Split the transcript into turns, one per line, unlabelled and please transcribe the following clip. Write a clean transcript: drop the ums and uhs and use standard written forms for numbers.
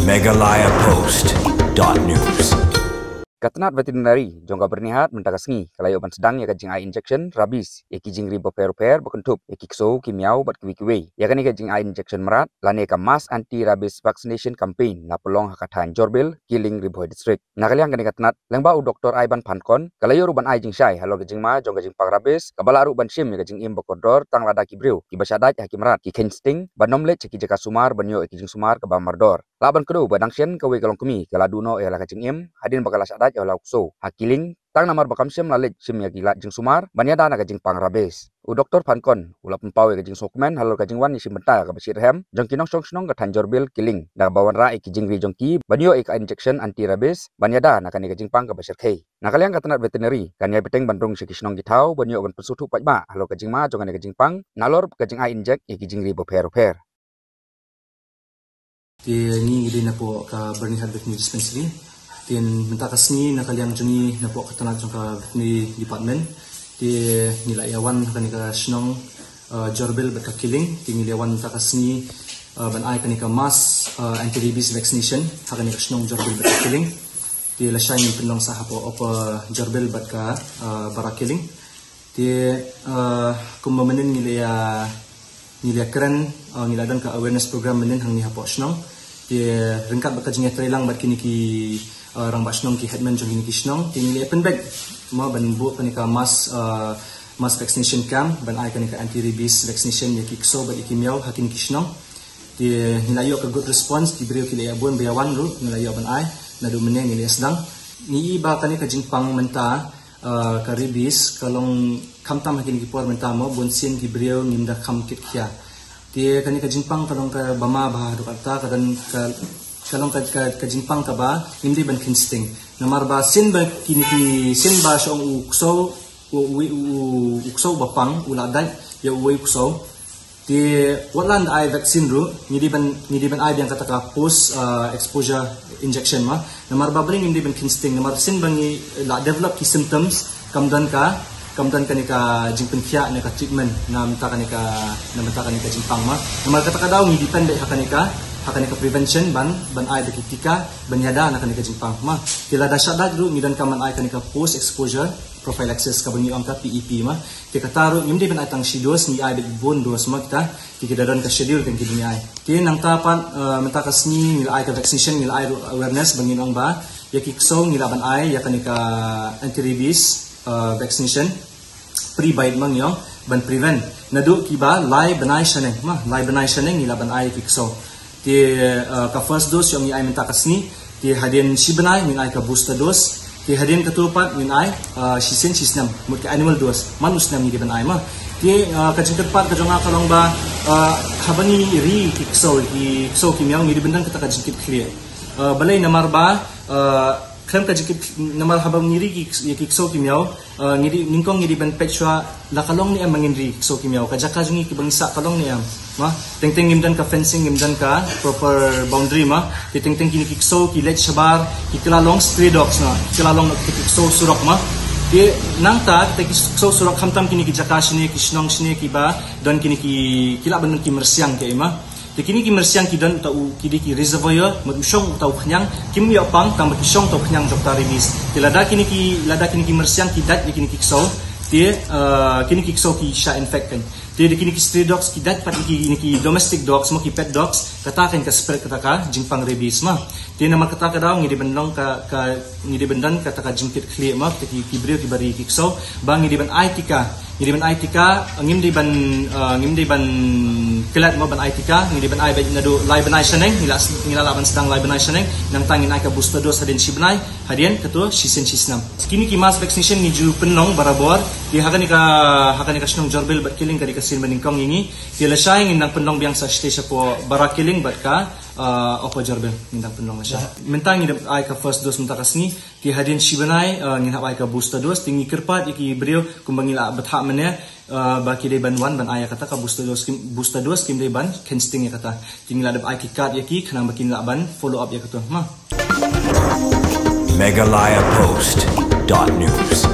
megalayapost.news.
Katanat veterinary jongga bernihat mentagasngi kalayo ban sedang ya kajing injection rabies ya kijing ribo per berkentup ya kikso kimiau bat kiwi ya kani kajing injection merat lane ka mass anti rabies vaccination campaign na pelong hakatan Jorbil Kiling Ribo district nakaliang kani katanat lengba u Dr. Iban Pankon kalayo ruban jing syai halo kajing ma jongga jing pang rabies kabala ruban shim ya kajing im bokodor tang lada kibriu kibasadat ya kimerat ki kensting banomlet ki jaka sumar banyo kijing sumar ka bamardor laban kedu badangsyen kawe kalong kemi kaladuno ya la kajing im hadin bakalas adat ya laukso hakiling tang namar bakam syem lalit syem ya gilat jing sumar banyada na kajing pang rabes u Dr. Pankon ulap empaw ya kajing sokmen halo kajing wan isim benta ka basir hem jong kinong song ka Jorbil Kiling na bawan ra kijing ri jongki banyo ik injection anti rabies banyada na kani kajing pang ka basir kei nakaliang katanat veterinary kanya beteng bandung sikisnong gitau banyo ban pesutu pajma halo kajing ma jong kajing pang nalor kajing inject ya kijing ri boper
ni gede na po ka Bernihat Veterinary Dispensary tin mentakas ni nakaliang jungi na po katanat jong ka veterinary department ti nilayawan kani ka snong Jorbil bat ka Kiling ti nilayawan mentakas ni ban ay kani ka mass anti rabies vaccination kani ka snong Jorbil bat ka Kiling ti lasay ni pinlong sa hapo op Jorbil bat ka bara Kiling ti kumamanin nilaya keren niladan ka awareness program menin hang ni hapo snong ti ringkat bat ka jinga trailang bat kini ki rang basnong ki headman jong ki snong tin le pen bag ma ban bu kani ka mass vaccination camp ban ai kani ka anti rabies vaccination ya ki kso ba ikimiao hakin ki snong ti nilayo ka good response ti brio ki le abon bayawan ru nilayo ban ai na do meneng ni sedang ni iba kani ka jingpang menta ka rabies kalong kamtam hakin ki por menta mo bonsin ki brio nimda kam kit kya ti kani ka jingpang kalong ka bama bah do kata kadan ka kalong ka jingpang ka ba hindi ban kinsting namar ba sin ba kiniki sin ba syong ukso bapang uladai ya ukso ti wetland eye vaccine ru hindi ban eye yang kata ka post exposure injection ma namar ba bring hindi ban kinsting namar sin bang la develop ki symptoms kamdan ka ni ka jingpen kya na ka treatment na mta ka ni ka jingpang ma namar kata ka daw ni depende hakani ka prevention ban ay bekitika banyada na kanika jingpang ma kila da syadat ru ngidan kaman ay kanika post exposure prophylaxis ka bangi angka PEP ma ti kataro ngimdi ban atang shidos ni ay bon dos ma kita kidadan ka schedule kan kidini ay ti nang tapan mentakas ni ay ka vaccination ay awareness bangin ang ba yakikso ngila ban ay yakanika anti rabies vaccination pre-bite mang yong ban prevent nadu kiba lai banay shaneng ngila ban ay kikso ti ka first dose yung ay mentakas ni ti hadin sibanay min ay ka booster dose ti hadin katupat min ay sisnam mut ka animal dose manus nam ni ban ay ma ti kajingkat ka jonga kalong ba habang ni ri kikso kimyaw ni dibendang kita kajingkit clear balay namar ba klem kajingkit namar habang ni ri kikso kimyaw ningkong ni ban petswa la kalong ni am mangin ri kikso kimyaw kajaka jungi kibangsa kalong ni am ma tengteng ngimdan ka fencing ngimdan ka proper boundary ma tengteng kini kikso ki let shabar ki kilalong stray dogs na kilalong kikso surok ma ti nang ta kikso surok hamtam kini ki jaka shine ki snong shine ki ba don kini ki kila ban ki mersiang ke ma ti kini ki mersiang ki don tau ki di reservoir madusyong tau khnyang kim yo pang tam ki syong tau khnyang jok taribis ti lada kini ki mersiang ki dat kini kikso ti kini kikso ki sha infected ti kini ki stray dogs ki dat pat ki domestic dogs mo ki pet dogs kataken ka spread kataka jingpang rabies ma ti na makataka daw ngidi bandong ngidi bandan kataka jingkit clear ma ki brio ki bari kikso bang ngidi ban aitika ngimdi ban kilat mo ban aitika ngidi ban ai nadu lai banai shaneng ngila laban sedang lai banai shaneng nang tangin ai ka booster dose hadin sibnai hadian kato sisnam kini ki mass vaccination ni ju penong barabor ti hakani ka snong Jorbil bat Kiling ka sin maningkong ingi ti la shay ngindang penong biang sa station po bara Kiling bat ka opo Jorbil ngindang penong la sya mentang ngidap ai ka first dose mentakas ni ti hadin sibanay ngin ai ka booster dose tingi kerpat iki brio kumbangila batha mane baki de ban wan ban ai kata ka booster dose kim de ban kensting ya kata tingila dap ai ki card yaki khanang bakin la ban follow up ya kata ma
megalayapost.news